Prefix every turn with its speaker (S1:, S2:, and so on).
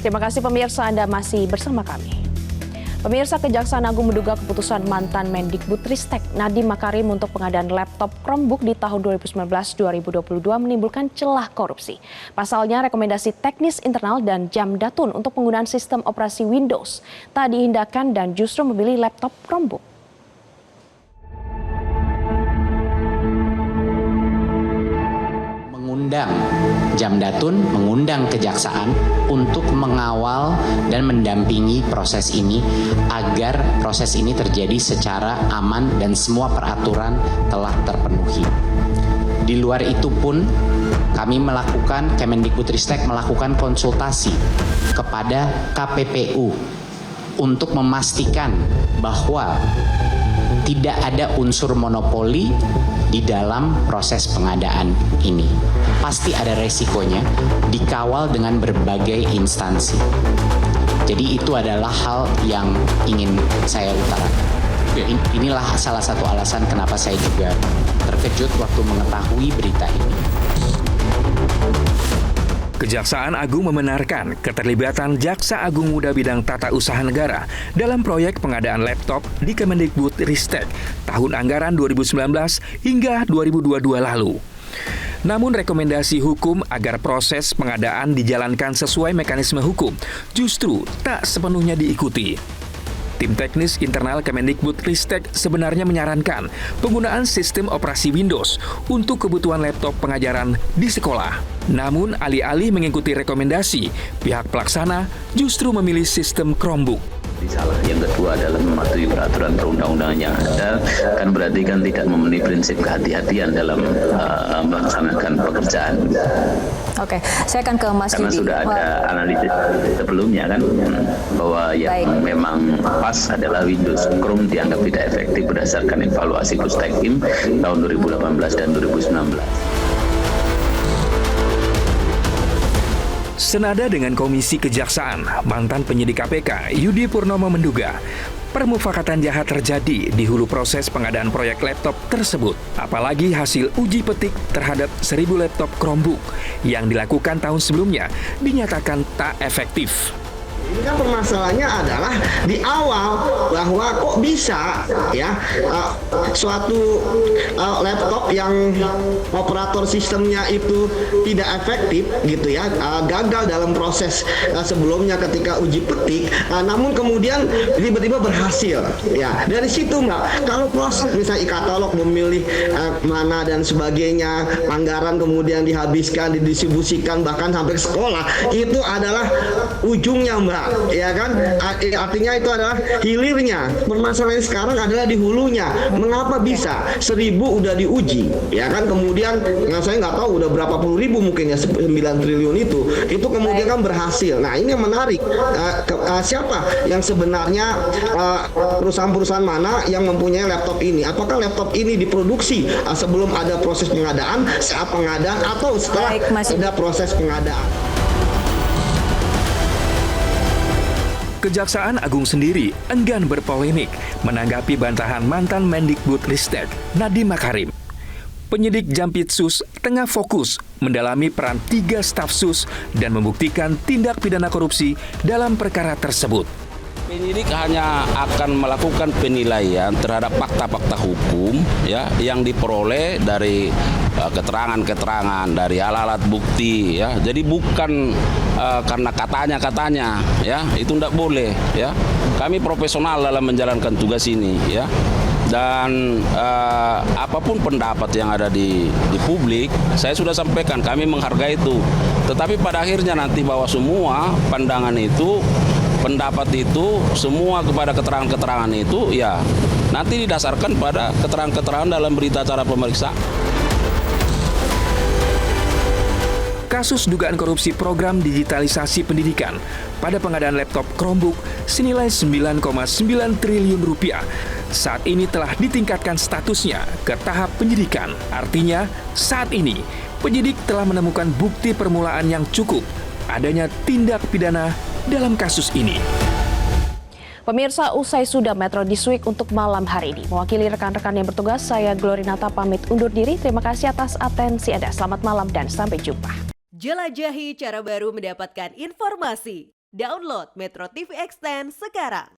S1: Terima kasih pemirsa, Anda masih bersama kami. Pemirsa, Kejaksaan Agung menduga keputusan mantan Mendikbudristek Nadiem Makarim untuk pengadaan laptop Chromebook di tahun 2019-2022 menimbulkan celah korupsi. Pasalnya, rekomendasi teknis internal dan jam datun untuk penggunaan sistem operasi Windows tak diindahkan dan justru memilih laptop Chromebook.
S2: Jam datun mengundang kejaksaan untuk mengawal dan mendampingi proses ini agar proses ini terjadi secara aman dan semua peraturan telah terpenuhi. Di luar itu pun kami Kemendikbudristek melakukan konsultasi kepada KPPU untuk memastikan bahwa tidak ada unsur monopoli di dalam proses pengadaan ini. Pasti ada resikonya, dikawal dengan berbagai instansi. Jadi itu adalah hal yang ingin saya utarakan. Inilah salah satu alasan kenapa saya juga terkejut waktu mengetahui berita ini.
S3: Kejaksaan Agung membenarkan keterlibatan Jaksa Agung Muda Bidang Tata Usaha Negara dalam proyek pengadaan laptop di Kemendikbudristek tahun anggaran 2019 hingga 2022 lalu. Namun rekomendasi hukum agar proses pengadaan dijalankan sesuai mekanisme hukum justru tak sepenuhnya diikuti. Tim teknis internal Kemendikbudristek sebenarnya menyarankan penggunaan sistem operasi Windows untuk kebutuhan laptop pengajaran di sekolah. Namun, alih-alih mengikuti rekomendasi, pihak pelaksana justru memilih sistem Chromebook.
S4: Salah. Yang kedua adalah mematuhi peraturan perundang-undangan yang ada, kan berarti kan tidak memenuhi prinsip kehati-hatian dalam melaksanakan pekerjaan.
S5: Oke, saya akan ke Mas
S4: Karena
S5: Yudi.
S4: Sudah ada analisis sebelumnya kan bahwa yang memang pas adalah Windows. Chrome dianggap tidak efektif berdasarkan evaluasi Pustekim tahun 2018 dan 2019.
S3: Senada dengan Komisi Kejaksaan, mantan penyidik KPK Yudi Purnomo menduga permufakatan jahat terjadi di hulu proses pengadaan proyek laptop tersebut. Apalagi hasil uji petik terhadap 1.000 laptop Chromebook yang dilakukan tahun sebelumnya dinyatakan tak efektif.
S6: Ini kan permasalahannya adalah di awal bahwa kok bisa ya suatu laptop yang operator sistemnya itu tidak efektif gitu ya, gagal dalam proses sebelumnya ketika uji petik, namun kemudian tiba-tiba berhasil ya. Dari situ Mbak, kalau proses misalnya e-katalog memilih mana dan sebagainya, anggaran kemudian dihabiskan, didistribusikan bahkan sampai ke sekolah, itu adalah ujungnya Mbak. Ya kan, artinya itu adalah hilirnya. Permasalahan sekarang adalah di hulunya. Mengapa bisa 1.000 udah diuji, ya kan, kemudian saya nggak tahu udah berapa puluh ribu mungkin ya, 9 triliun itu kemudian kan berhasil. Nah ini yang menarik, siapa yang sebenarnya perusahaan-perusahaan mana yang mempunyai laptop ini? Apakah laptop ini diproduksi sebelum ada proses pengadaan, saat pengadaan, atau setelah ada proses pengadaan?
S3: Kejaksaan Agung sendiri enggan berpolemik menanggapi bantahan mantan Mendikbudristek Nadiem Makarim. Penyidik Jampitsus tengah fokus mendalami peran 3 staf sus dan membuktikan tindak pidana korupsi dalam perkara tersebut.
S7: Penyidik hanya akan melakukan penilaian terhadap fakta-fakta hukum ya yang diperoleh dari keterangan-keterangan, dari alat-alat bukti ya. Jadi bukan karena katanya ya, itu tidak boleh ya. Kami profesional dalam menjalankan tugas ini ya. Dan apapun pendapat yang ada di publik, saya sudah sampaikan, kami menghargai itu. Tetapi pada akhirnya nanti bahwa semua pandangan itu, pendapat itu, semua kepada keterangan-keterangan itu, ya nanti didasarkan pada keterangan-keterangan dalam berita acara pemeriksaan.
S3: Kasus dugaan korupsi program digitalisasi pendidikan pada pengadaan laptop Chromebook senilai 9,9 triliun rupiah saat ini telah ditingkatkan statusnya ke tahap penyidikan. Artinya, saat ini penyidik telah menemukan bukti permulaan yang cukup adanya tindak pidana dalam kasus ini.
S1: Pemirsa, usai sudah Metro This Week untuk malam hari ini. Mewakili rekan-rekan yang bertugas, saya Glorinata pamit undur diri. Terima kasih atas atensi Anda. Selamat malam dan sampai jumpa.
S8: Jelajahi cara baru mendapatkan informasi. Download Metro TV Extend sekarang.